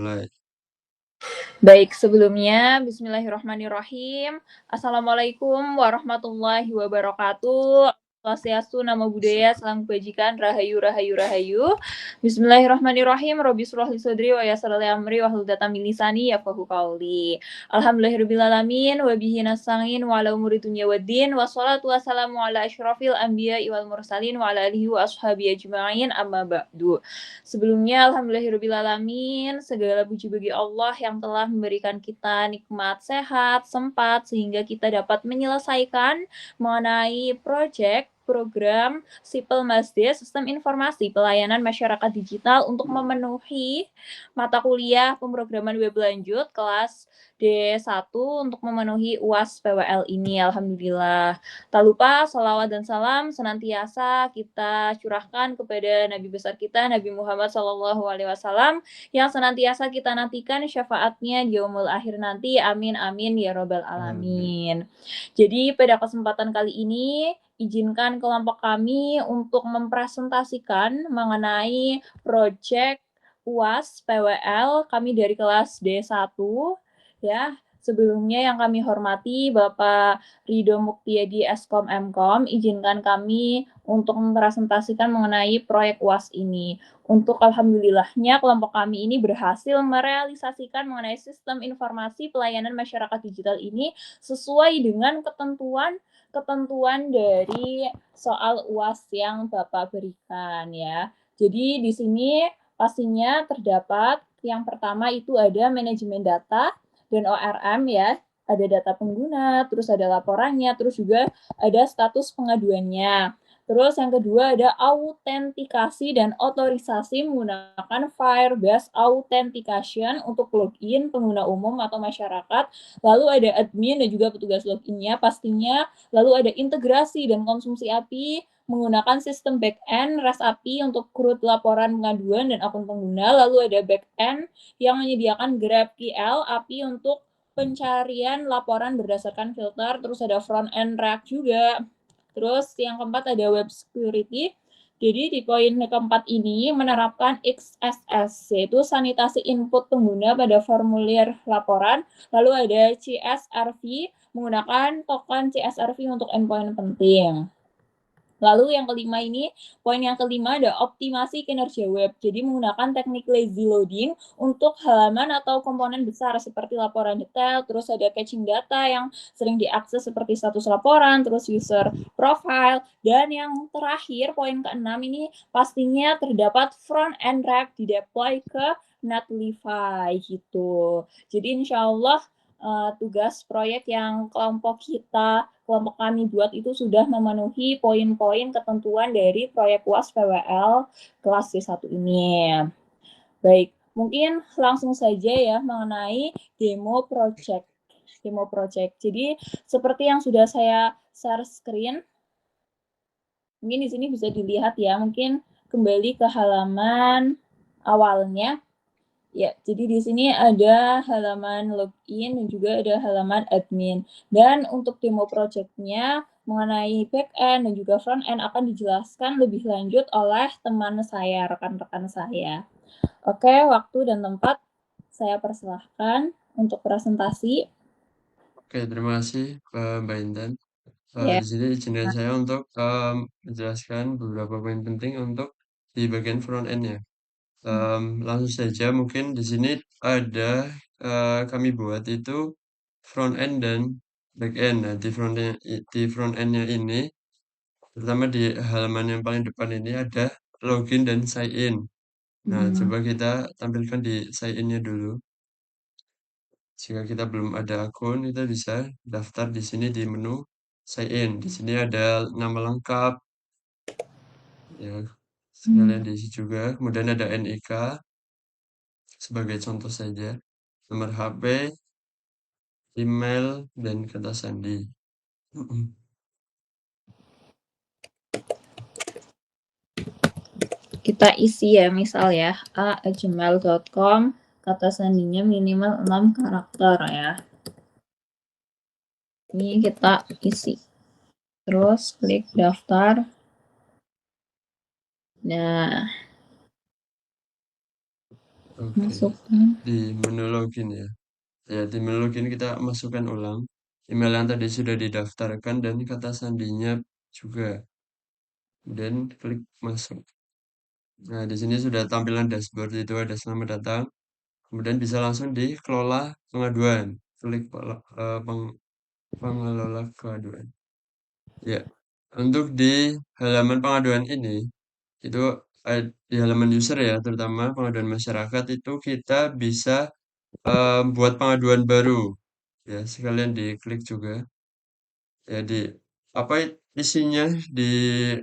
mulai. Baik, sebelumnya bismillahirrahmanirrahim. Assalamualaikum warahmatullahi wabarakatuh. Swastiastu, Namo Buddhaya, salam kebajikan, rahayu, rahayu, rahayu. Bismillahirrahmanirrahim. Robbi shrah li sadri wa yassir li amri wahlul 'uqdatam min lisani yafqahu qawli. Alhamdulillahirabbil alamin wa bihi nasta'in wa ala umuri dunya waddin wassalatu wassalamu ala asyrofil anbiya'i wal mursalin wa ala alihi wa ashabihi ajma'in amma ba'du. Sebelumnya, alhamdulillahirrahmanirrahim, segala puji bagi Allah yang telah memberikan kita nikmat sehat, sempat, sehingga kita dapat menyelesaikan mengenai program Sipil Masde Sistem Informasi Pelayanan Masyarakat Digital untuk memenuhi mata kuliah pemrograman web lanjut kelas D1 untuk memenuhi UAS PWL ini. Alhamdulillah. Tak lupa salawat dan salam senantiasa kita curahkan kepada Nabi besar kita, Nabi Muhammad SAW, yang senantiasa kita nantikan syafaatnya di yaumul akhir nanti. Amin, amin, ya robbal alamin. Jadi pada kesempatan kali ini, izinkan kelompok kami untuk mempresentasikan mengenai proyek UAS PWL kami dari kelas D1, ya. Sebelumnya yang kami hormati Bapak Rido Muktiyadi Eskom Mkom, izinkan kami untuk mempresentasikan mengenai proyek UAS ini. Untuk alhamdulillahnya kelompok kami ini berhasil merealisasikan mengenai sistem informasi pelayanan masyarakat digital ini sesuai dengan ketentuan dari soal UAS yang Bapak berikan, ya. Jadi di sini pastinya terdapat yang pertama itu ada manajemen data dan ORM, ya. Ada data pengguna, terus ada laporannya, terus juga ada status pengaduannya. Terus yang kedua ada autentikasi dan otorisasi menggunakan Firebase Authentication untuk login pengguna umum atau masyarakat. Lalu ada admin dan juga petugas loginnya pastinya. Lalu ada integrasi dan konsumsi API menggunakan sistem backend REST API untuk CRUD laporan pengaduan dan akun pengguna. Lalu ada backend yang menyediakan GraphQL API untuk pencarian laporan berdasarkan filter. Terus ada front end React juga. Terus yang keempat ada web security. Jadi di poin keempat ini menerapkan XSS, yaitu sanitasi input pengguna pada formulir laporan. Lalu ada CSRV, menggunakan token CSRV untuk endpoint penting. Lalu yang kelima ini, poin yang kelima ada optimasi kinerja web. Jadi menggunakan teknik lazy loading untuk halaman atau komponen besar seperti laporan detail, terus ada caching data yang sering diakses seperti status laporan, terus user profile, dan yang terakhir poin keenam ini pastinya terdapat front end React di deploy ke Netlify gitu. Jadi insya Allah tugas proyek yang kelompok kami buat itu sudah memenuhi poin-poin ketentuan dari proyek UAS PWL kelas D1 ini. Baik, mungkin langsung saja ya mengenai demo project. Jadi seperti yang sudah saya share screen, mungkin di sini bisa dilihat ya, mungkin kembali ke halaman awalnya. Ya, jadi di sini ada halaman login dan juga ada halaman admin. Dan untuk demo project-nya mengenai back-end dan juga front-end akan dijelaskan lebih lanjut oleh teman saya, rekan-rekan saya. Oke, waktu dan tempat saya persilahkan untuk presentasi. Oke, terima kasih Mbak Intan. Ya. Di sini izinkan saya untuk menjelaskan beberapa poin penting untuk di bagian front end-nya. Langsung saja mungkin di sini ada kami buat itu front end dan back end. Nah, di front end-nya ini terutama di halaman yang paling depan ini ada login dan sign in. Nah, coba kita tampilkan di sign in-nya dulu. Jika kita belum ada akun, kita bisa daftar di sini di menu sign in. Di sini ada nama lengkap, ya sekalian diisi juga. Kemudian ada NIK sebagai contoh saja, nomor HP, email, dan kata sandi. Kita isi ya, misal ya, a@gmail.com, kata sandinya minimal 6 karakter ya. Ini kita isi. Terus klik daftar. Nah, Oke, Masukkan. di menu login ya. Ya, di menu login kita masukkan ulang email yang tadi sudah didaftarkan dan kata sandinya juga. Kemudian klik masuk. Nah, di sini sudah tampilan dashboard itu ada selamat datang. Kemudian bisa langsung dikelola pengaduan. Klik pengelola pengaduan. Ya, untuk di halaman pengaduan ini, itu di halaman user ya, terutama pengaduan masyarakat itu kita bisa buat pengaduan baru. Ya, sekalian diklik juga. Jadi, apa isinya di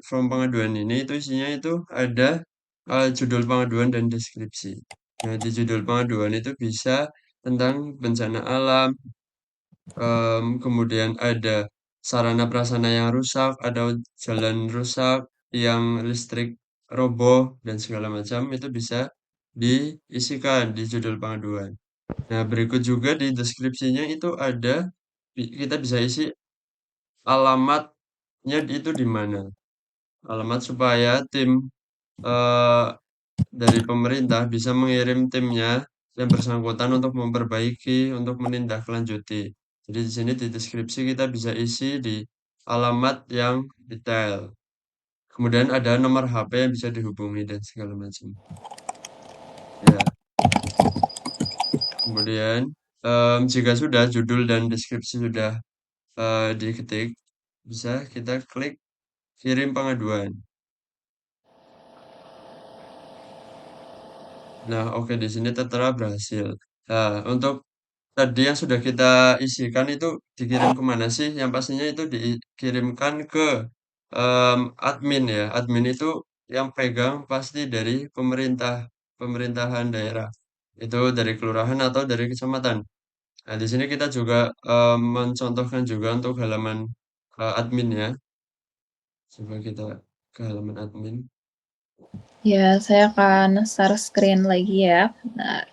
form pengaduan ini, itu isinya itu ada judul pengaduan dan deskripsi. Nah, di judul pengaduan itu bisa tentang bencana alam, kemudian ada sarana prasarana yang rusak, ada jalan rusak, yang listrik roboh, dan segala macam itu bisa diisikan di judul pengaduan. Nah, berikut juga di deskripsinya itu ada, kita bisa isi alamatnya itu di mana. Alamat supaya tim eh, dari pemerintah bisa mengirim timnya yang bersangkutan untuk memperbaiki, untuk menindaklanjuti. Jadi di sini di deskripsi kita bisa isi di alamat yang detail. Kemudian ada nomor HP yang bisa dihubungi dan segala macam. Ya, kemudian jika sudah judul dan deskripsi sudah diketik, bisa kita klik kirim pengaduan. Nah, oke di sini tertera berhasil. Nah, untuk tadi yang sudah kita isikan itu dikirim kemana sih? Yang pastinya itu dikirimkan ke admin ya. Admin itu yang pegang pasti dari pemerintahan daerah. Itu dari kelurahan atau dari kecamatan. Nah, di sini kita juga mencontohkan juga untuk halaman admin ya. Coba kita ke halaman admin. Ya, saya akan share screen lagi ya. Nah,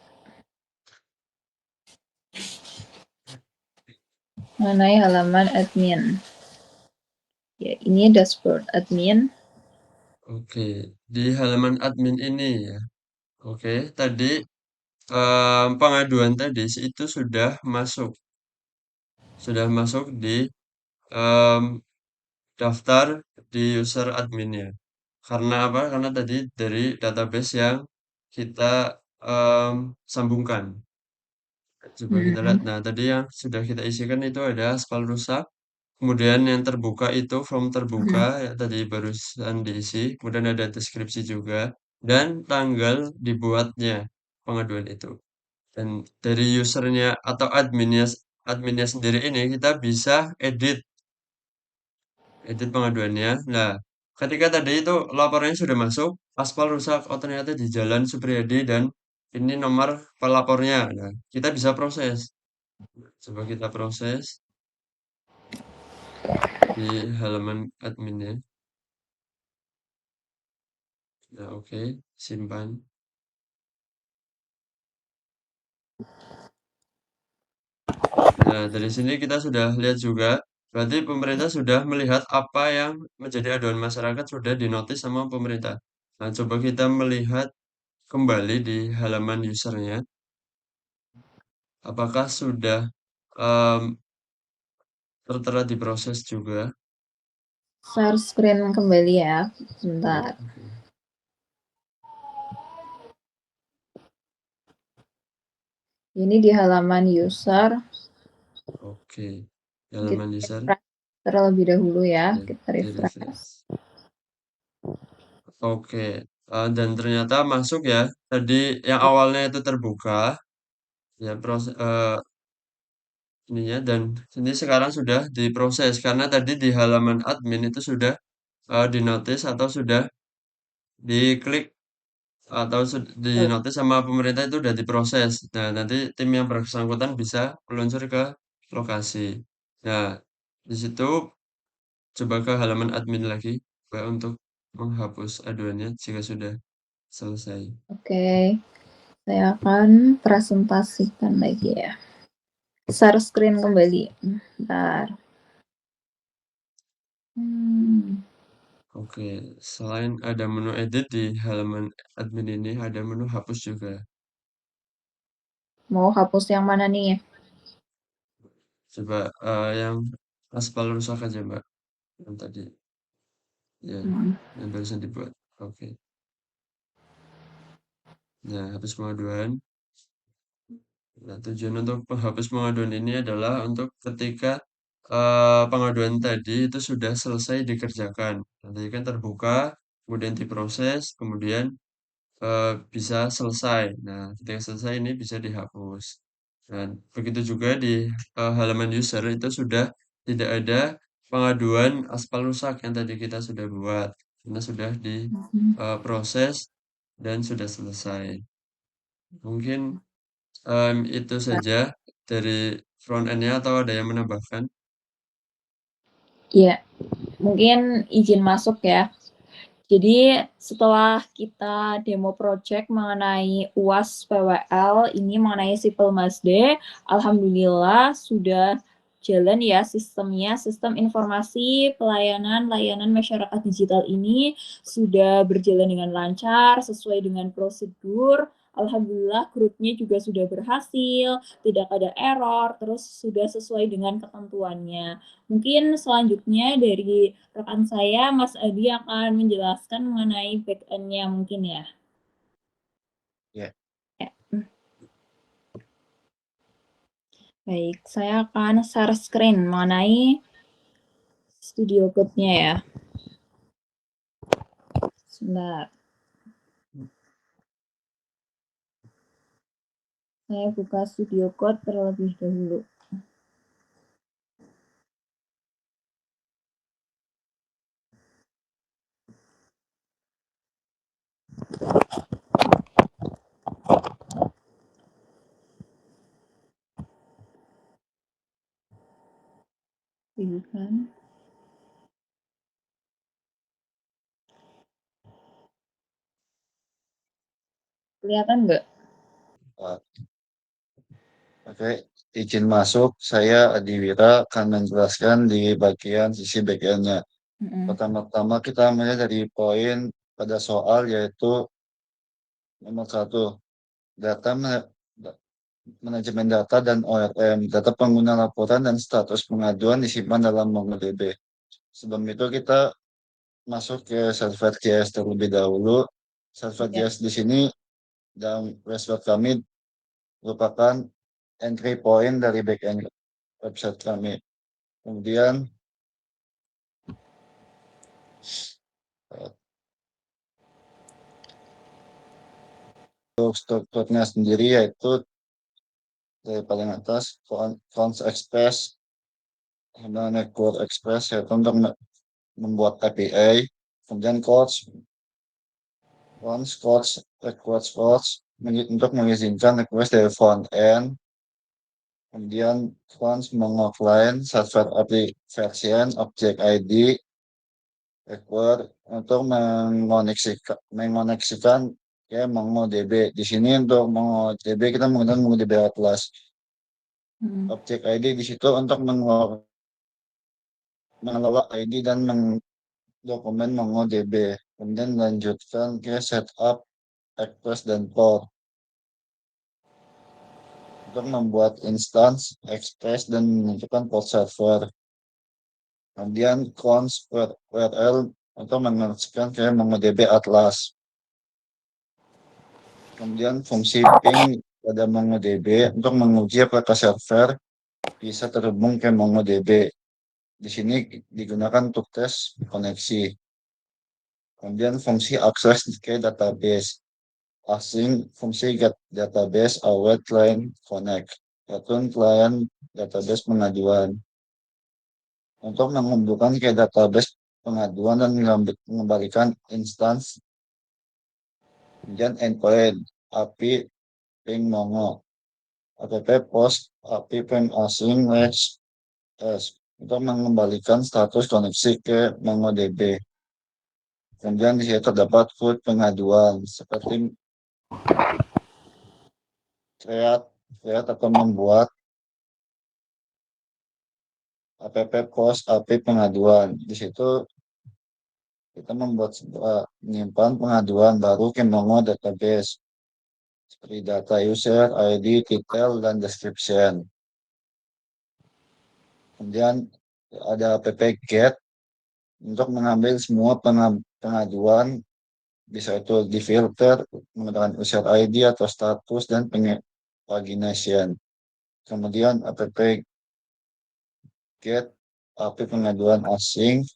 mengenai halaman admin. Ya, ini dashboard admin. Oke, di halaman admin ini ya. Oke, tadi pengaduan tadi itu sudah masuk di em, daftar di user adminnya. Karena apa? Karena tadi dari database yang kita sambungkan. Coba kita lihat. Hmm. Nah, tadi yang sudah kita isikan itu ada aspal rusak. Kemudian yang terbuka itu form terbuka ya tadi barusan diisi. Kemudian ada deskripsi juga dan tanggal dibuatnya pengaduan itu. Dan dari usernya atau adminnya sendiri ini kita bisa edit pengaduannya. Nah, ketika tadi itu laporannya sudah masuk, aspal rusak, oh ternyata di Jalan Supriyadi dan ini nomor pelapornya. Nah, kita bisa proses. Coba kita proses di halaman adminnya. Nah, oke, simpan. Nah, dari sini kita sudah lihat juga, berarti pemerintah sudah melihat apa yang menjadi aduan masyarakat sudah dinotis sama pemerintah. Nah, coba kita melihat kembali di halaman usernya, apakah sudah em, tertera diproses juga. Share screen kembali ya. Ya, Sebentar. oke. Ini di halaman user. Oke. Kita Halaman user, refresh terlebih dahulu ya. ya, Kita di refresh. refresh. Oke. Dan ternyata masuk ya. Tadi yang awalnya itu terbuka, ya proses ininya dan ini sekarang sudah diproses karena tadi di halaman admin itu sudah dinotis atau sudah diklik atau dinotis sama pemerintah itu sudah diproses. Nah, nanti tim yang bersangkutan bisa meluncur ke lokasi. Nah, di situ coba ke halaman admin lagi Mbak, untuk menghapus aduannya jika sudah selesai. Oke, saya akan presentasikan lagi ya. Share screen kembali. Bentar. Oke, selain ada menu edit di halaman admin ini, ada menu hapus juga. Mau hapus yang mana nih? Coba yang aspal rusak aja Mbak, yang tadi ya, Hmm. yang barusan dibuat. Oke. Nah, hapus pengaduan. Nah, tujuan untuk penghapus pengaduan ini adalah untuk ketika pengaduan tadi itu sudah selesai dikerjakan. Nanti kan terbuka, kemudian diproses, kemudian bisa selesai. Nah, ketika selesai ini bisa dihapus. Dan begitu juga di halaman user itu sudah tidak ada pengaduan aspal rusak yang tadi kita sudah buat. Karena sudah diproses dan sudah selesai. Mungkin itu saja dari front end-nya atau ada yang menambahkan? Iya, mungkin izin masuk ya. Jadi setelah kita demo project mengenai UAS PWL ini mengenai Sipil Masde, alhamdulillah sudah jalan ya sistemnya, sistem informasi pelayanan layanan masyarakat digital ini sudah berjalan dengan lancar sesuai dengan prosedur. Alhamdulillah grupnya juga sudah berhasil, tidak ada error, terus sudah sesuai dengan ketentuannya. Mungkin selanjutnya dari rekan saya, Mas Adi akan menjelaskan mengenai back end-nya mungkin ya. Ya, Ya. Baik, saya akan share screen mengenai studio code-nya ya. Sebentar, saya buka studio code terlebih dahulu. Ini kan. Kelihatan nggak? Pak. Oke, izin masuk. Saya Adiwira akan menjelaskan di bagian sisi bagiannya. Mm-mm. Pertama-tama kita mulai dari poin pada soal yaitu nomor satu, data manajemen data dan ORM. Data pengguna laporan dan status pengaduan disimpan dalam MongoDB. Sebelum itu kita masuk ke Server.js terlebih dahulu. Ya. Server.js di sini dalam website kami merupakan entry point dari backend website kami. Kemudian untuk strukturnya sendiri yaitu dari paling atas Fonts Express, kemudian Network Express yaitu untuk membuat API, kemudian Codes, Fonts, Codes, Request Codes untuk mengizinkan request dari front end, kemudian Fonts mengoffline server application, Object ID, require untuk mengoneksikan ya MongoDB. Di sini untuk MongoDB kita menggunakan MongoDB Atlas. Mm-mm. Objek ID di situ untuk mengelola ID dan dokumen MongoDB. Kemudian lanjutkan ke setup, Express, dan port. Untuk membuat instance, Express, dan menentukan port server. Kemudian const URL untuk mengekspresikan ke MongoDB Atlas. Kemudian fungsi ping pada MongoDB untuk menguji apakah server bisa terhubung ke MongoDB. Di sini digunakan untuk tes koneksi. Kemudian fungsi akses ke database. Asing fungsi get database await client connect. Yaitu client database pengaduan. Untuk menghubungkan ke database pengaduan dan mengembalikan instance. Kemudian endpoint API ping Mongo. App post API ping asing match S untuk mengembalikan status koneksi ke MongoDB. Kemudian di sini terdapat field pengaduan seperti create atau membuat app post API pengaduan. Di situ kita membuat sebuah menyimpan pengaduan baru ke Mongo database. seperti data user, ID, titel, dan description. Kemudian ada app get untuk mengambil semua pengaduan, bisa itu difilter menggunakan user ID atau status dan pagination. Kemudian app get API pengaduan asing,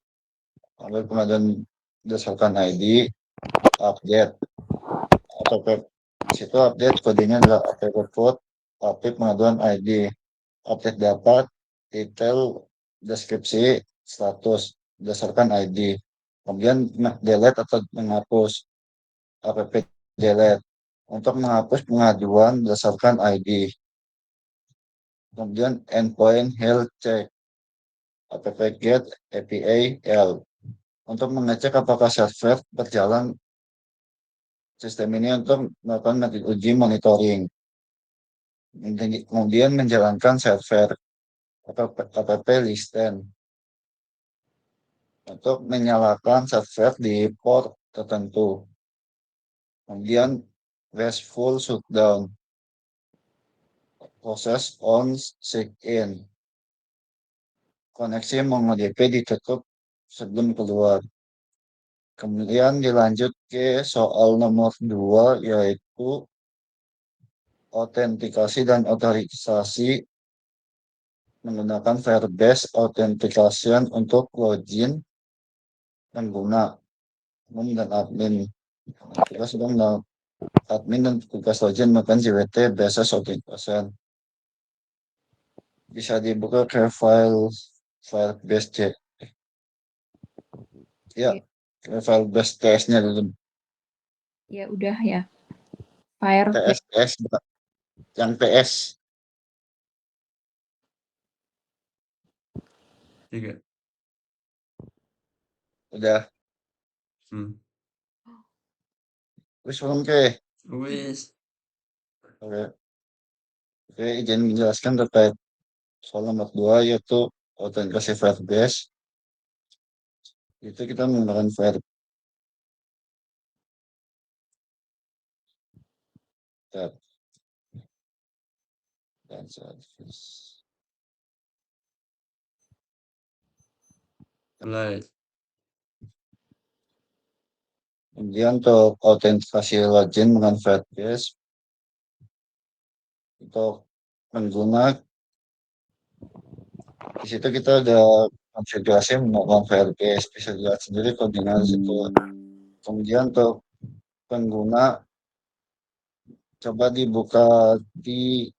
ambil pengaduan berdasarkan ID, update atau di situ update kodenya adalah app code, API pengaduan ID, update data, detail, deskripsi, status berdasarkan ID. Kemudian delete atau menghapus app delete untuk menghapus pengaduan berdasarkan ID. Kemudian endpoint health check app get API L untuk mengecek apakah server berjalan sistem ini untuk melakukan uji monitoring. Kemudian menjalankan server app listen untuk menyalakan server di port tertentu. Kemudian RESTful shutdown, proses on check-in, koneksi MongoDB ditutup sebelum keluar. Kemudian dilanjut ke soal nomor 2, yaitu autentikasi dan otorisasi menggunakan Firebase Authentication untuk login pengguna umum dan admin. Tugas admin dan tugas login melakukan JWT basis authentication. Bisa dibuka ke Firebase ya, ke Firebase TS-nya dulu. Ya udah ya. Firebase. TS yang PS. 3. Udah. Wis belum ke? Wis. Oke. Oke, izin menjelaskan terkait soal nomor 2, yaitu autentikasi Firebase. Itu kita menggunakan Firebase. Dan service. Mulai. Kemudian untuk autentikasi login dengan Firebase, untuk pengguna di situ kita ada konfigurasi menggunakan Firebase, bisa dilihat sendiri koordinat situ. Kemudian untuk pengguna coba dibuka di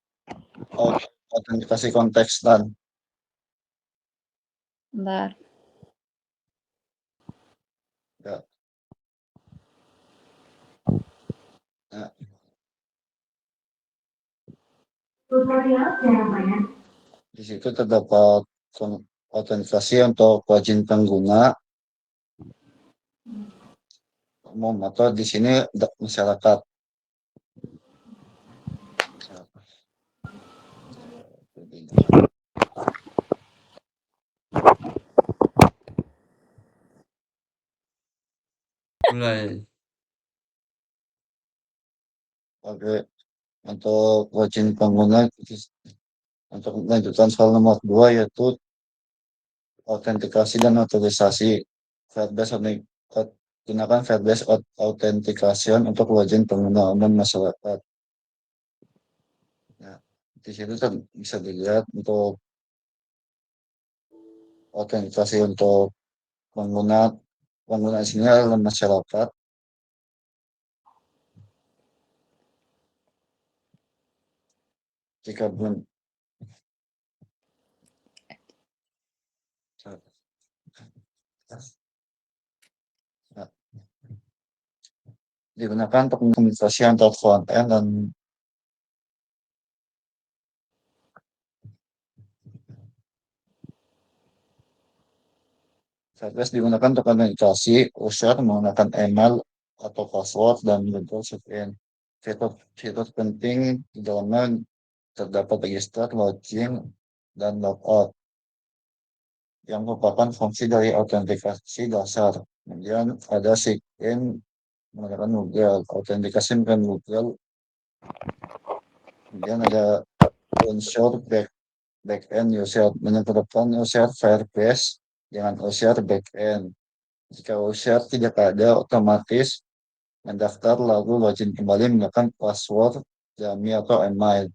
autentikasi kontekstan. Bentar. Ya. Nah. Di situ terdapat autentikasi untuk login pengguna umum atau di sini masyarakat. Mulai. Oke, untuk login pengguna untuk melanjutkan soal nomor 2, yaitu autentikasi dan otorisasi. Firebase gunakan Firebase Authentication untuk login pengguna umum masyarakat. Nah, di situ kan bisa dilihat untuk autentikasi untuk pengguna sini adalah masyarakat. Jika belum digunakan untuk komunikasi antar front-end dan Firebase digunakan untuk komunikasi user menggunakan email atau password dan menggunakan check-in. Fitur penting di dalamnya terdapat register, login, dan logout yang merupakan fungsi dari autentikasi dasar. Kemudian ada sign-in menggunakan Google, autentikasi menggunakan Google Kemudian ada unsur backend user, menyebutkan user Firebase dengan user backend. Jika user tidak ada, otomatis mendaftar lalu login kembali menggunakan password Yami atau email.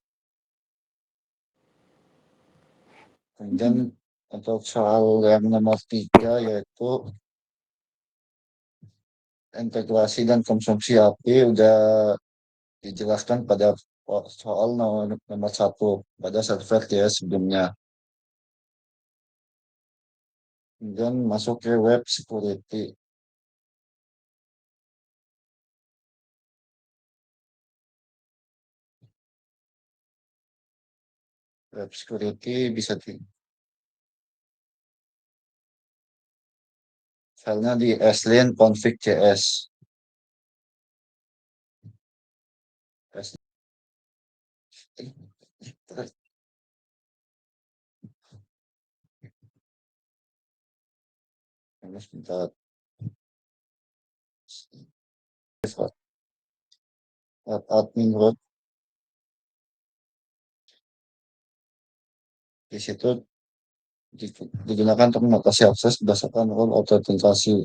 Kemudian untuk soal yang nomor 3 yaitu integrasi dan konsumsi API udah dijelaskan pada soal nomor 1 pada server ya sebelumnya. Kemudian masuk ke web security. Web security bisa filenya di slin config.js. Sebentar. Admin root di situ digunakan untuk mengatasi akses berdasarkan role autentikasi.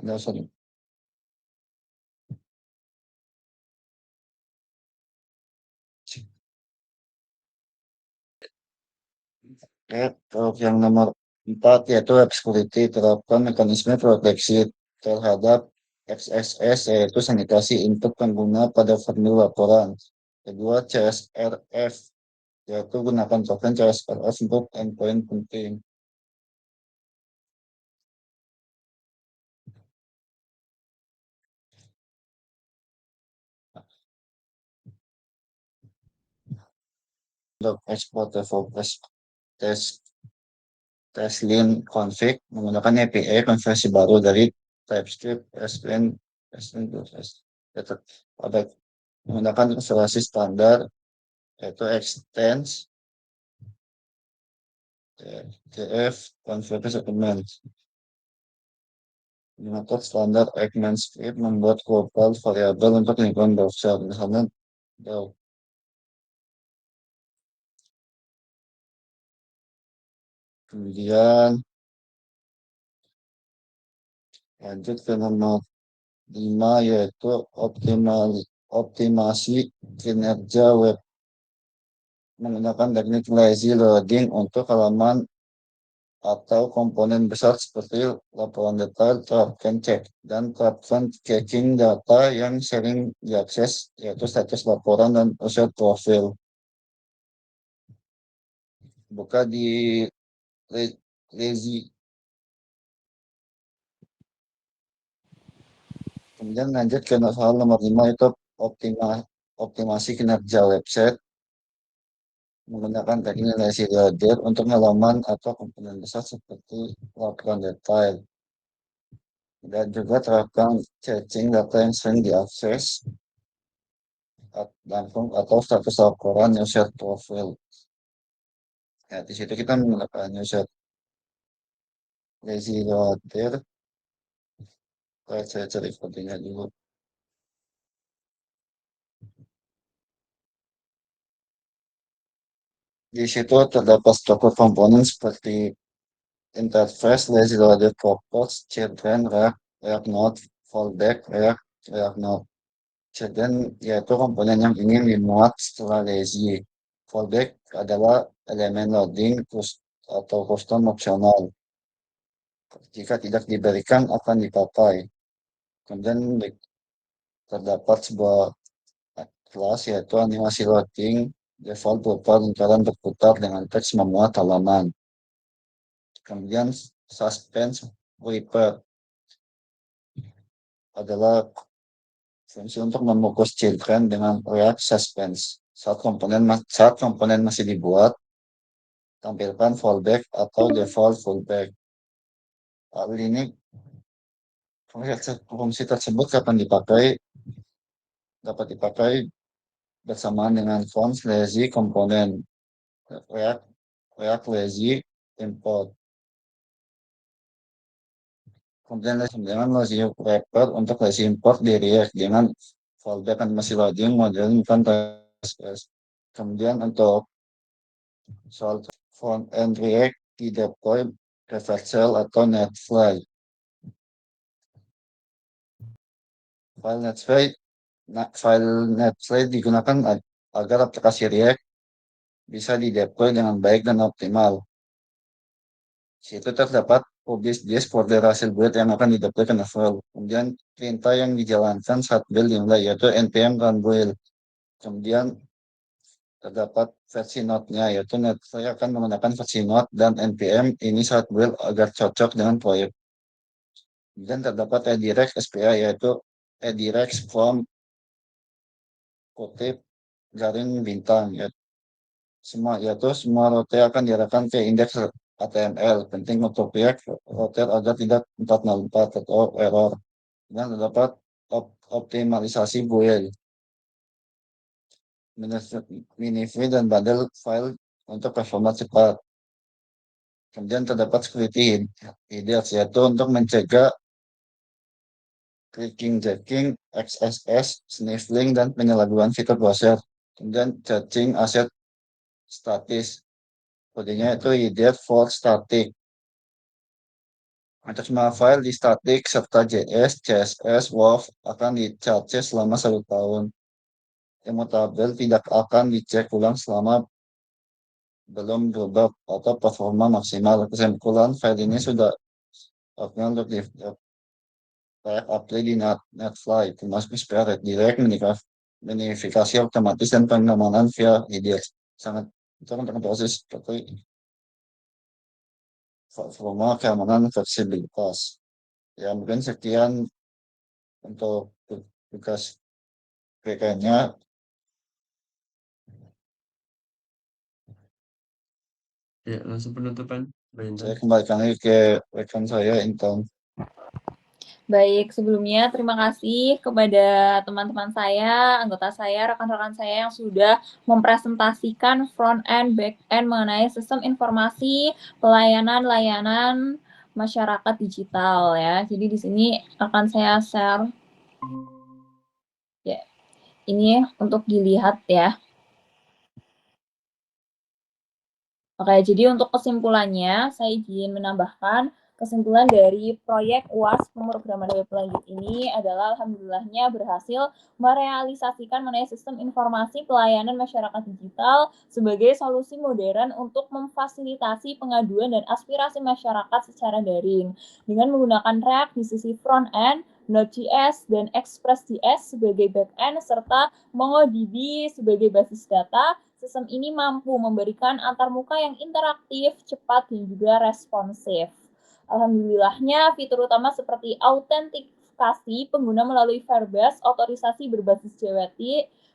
Untuk yang nomor 4 yaitu web security, terapkan mekanisme proteksi terhadap XSS yaitu sanitasi input pengguna pada formulir laporan. Kedua, CSRF yaitu gunakan token CSRF untuk endpoint penting. Untuk export developers testlin config menggunakan API konversi baru dari TypeScript slin pada menggunakan instalasi standar yaitu extends TF config settlement. Metode standar ECMAScript membuat global variabel untuk lingkungan browser, misalnya Delphi. Kemudian lanjut ke nomor 5 yaitu optimasi kinerja web menggunakan teknik lazy loading untuk halaman atau komponen besar seperti laporan detail, terapkan cek, dan terapkan caching data yang sering diakses yaitu status laporan dan user profil. Buka di lazy. Kemudian lanjut ke soal nomor 5 itu optimasi kinerja website menggunakan teknik lazy loader untuk halaman atau komponen besar seperti laporan detail. Dan juga terapkan caching data yang sering diakses langsung atau status laporan user profile. Ya, di situ kita menggunakan user lazy loader. Saya cari kodenya dulu. Di situ terdapat struktur komponen seperti interface, lazy loader purpose, children, React Node, fallback, React Node. Children yaitu komponen yang ingin dimuat setelah lazy. Fallback adalah elemen loading atau custom optional. Jika tidak diberikan akan dipakai. Kemudian terdapat sebuah kelas yaitu animasi loading default berupa lingkaran berputar dengan teks memuat halaman. Kemudian suspense wiper adalah fungsi untuk membungkus children dengan React suspense. Saat komponen masih dibuat, tampilkan fallback atau default fallback. Hal ini fungsi tersebut dapat dipakai bersamaan dengan fonts lazy komponen React lazy import. Kemudian dengan lazy wrapper untuk lazy import di React dengan fallback kan masih loading, modern bukan TSS. Kemudian untuk soal front end React di deploy reverse shell atau netfly. File netfly digunakan agar aplikasi React bisa dideploy dengan baik dan optimal. Di situ terdapat publish this folder hasil build yang akan dideploy ke netfly. Kemudian perintah yang dijalankan saat build dimulai yaitu npm run build. Kemudian terdapat versi node-nya, yaitu saya akan menggunakan versi node dan npm ini saat build agar cocok dengan proyek. Kemudian terdapat edirex SPA, yaitu edirex from kutip garing bintang, yaitu semua route akan diarahkan ke indeks HTML. Penting untuk React route agar tidak 404 atau error. Dan terdapat optimalisasi build, minify dan bundle file untuk performa cepat. Kemudian terdapat security headers, yaitu untuk mencegah clicking, jacking, XSS, sniffing, dan penyalahgunaan fitur browser. Kemudian caching aset statis. Kodenya itu header for static. Untuk semua file di static serta JS, CSS, WAV akan di-cache selama 1 tahun. Immutable tidak akan dicek ulang selama belum berubah atau performa maksimal. Kesimpulan, file ini sudah optimal untuk kayak apply di netfly, termasuk spare direct, minifikasi otomatis dan pengamanan via IDX. Sangat itu untuk proses seperti formal, keamanan, fleksibilitas. Ya mungkin sekian untuk tugas PK-nya. Ya, langsung penutupan, Mbak Intan. Saya kembalikan lagi ke rekan saya, Intan. Baik, sebelumnya terima kasih kepada teman-teman saya, anggota saya, rekan-rekan saya yang sudah mempresentasikan front end, back end mengenai sistem informasi pelayanan masyarakat digital ya. Jadi di sini akan saya share ya. Ini untuk dilihat ya. Oke, jadi untuk kesimpulannya saya izin menambahkan kesimpulan dari proyek UAS pemrograman web lanjut ini adalah alhamdulillahnya berhasil merealisasikan mengenai sistem informasi pelayanan masyarakat digital sebagai solusi modern untuk memfasilitasi pengaduan dan aspirasi masyarakat secara daring dengan menggunakan React di sisi front end, Node.js dan Express.js sebagai back-end serta MongoDB sebagai basis data. Sistem ini mampu memberikan antarmuka yang interaktif, cepat, dan juga responsif. Alhamdulillahnya, fitur utama seperti autentikasi pengguna melalui Firebase, otorisasi berbasis JWT,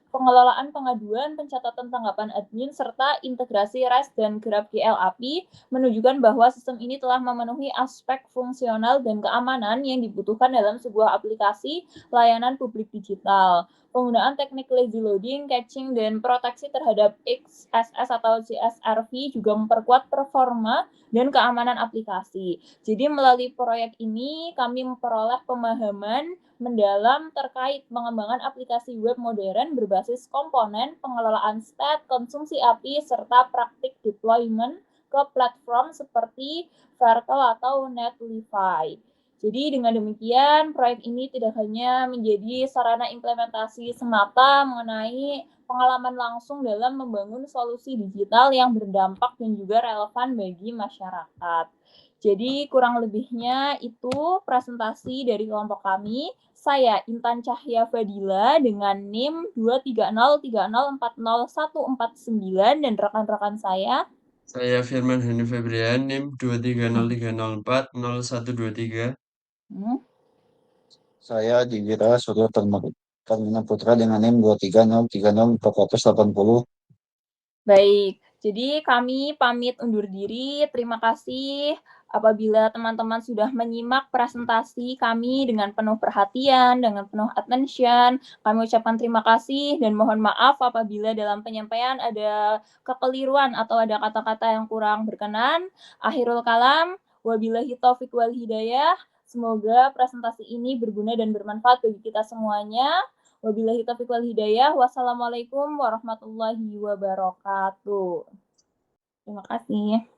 pengelolaan pengaduan, pencatatan tanggapan admin, serta integrasi REST dan GraphQL API menunjukkan bahwa sistem ini telah memenuhi aspek fungsional dan keamanan yang dibutuhkan dalam sebuah aplikasi layanan publik digital. Penggunaan teknik lazy loading, caching, dan proteksi terhadap XSS atau CSRV juga memperkuat performa dan keamanan aplikasi. Jadi melalui proyek ini kami memperoleh pemahaman mendalam terkait pengembangan aplikasi web modern berbasis komponen, pengelolaan state, konsumsi API, serta praktik deployment ke platform seperti Vercel atau Netlify. Jadi dengan demikian, proyek ini tidak hanya menjadi sarana implementasi semata mengenai pengalaman langsung dalam membangun solusi digital yang berdampak dan juga relevan bagi masyarakat. Jadi kurang lebihnya itu presentasi dari kelompok kami. Saya Intan Cahya Fadila dengan NIM 230304049 dan rekan-rekan saya. Saya Firman Hani Febrian, NIM 23030400123. Saya Diwira Suryo Termina Putra dengan NIM 230304080. Baik, jadi kami pamit undur diri. Terima kasih apabila teman-teman sudah menyimak presentasi kami dengan penuh perhatian, dengan penuh attention. Kami ucapkan terima kasih dan mohon maaf apabila dalam penyampaian ada kekeliruan atau ada kata-kata yang kurang berkenan. Akhirul kalam, wabillahi taufiq wal hidayah. Semoga presentasi ini berguna dan bermanfaat bagi kita semuanya. Wabillahi taufiq wal hidayah. Wassalamualaikum warahmatullahi wabarakatuh. Terima kasih.